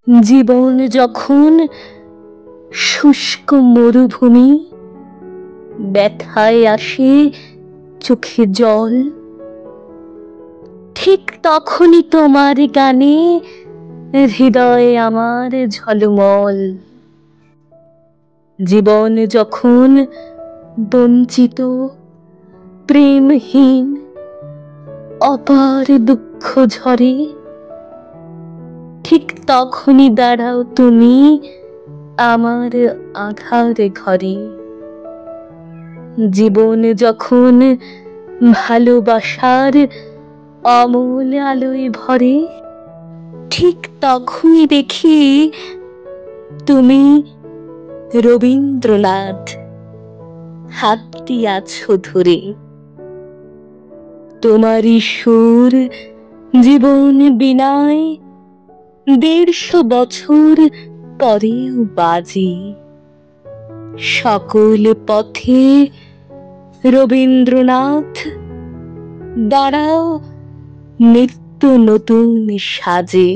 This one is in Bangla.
জীবন যখন শুষ্ক মরুভূমি, ব্যথায় আসে চোখে জল, ঠিক তখনই তোমার গানে হৃদয়ে আমার ঝলমল। জীবন যখন বঞ্চিত, প্রেমহীন, অপার দুঃখ ঝরে, ঠিক তখনই দাঁড়াও তুমি আমার আঁধার ঘরে। জীবন যখন ভালোবাসার অমল আলোয় ভরে, ঠিক তখনই দেখি তুমি রবীন্দ্রনাথ হাতটি আছো ধরে। তোমারই সুর জীবন বিনায় ১৫০ বছর পরেও বাজে। সকল পথে রবীন্দ্রনাথ, দাঁড়াও নিত্য নতুন সাজে।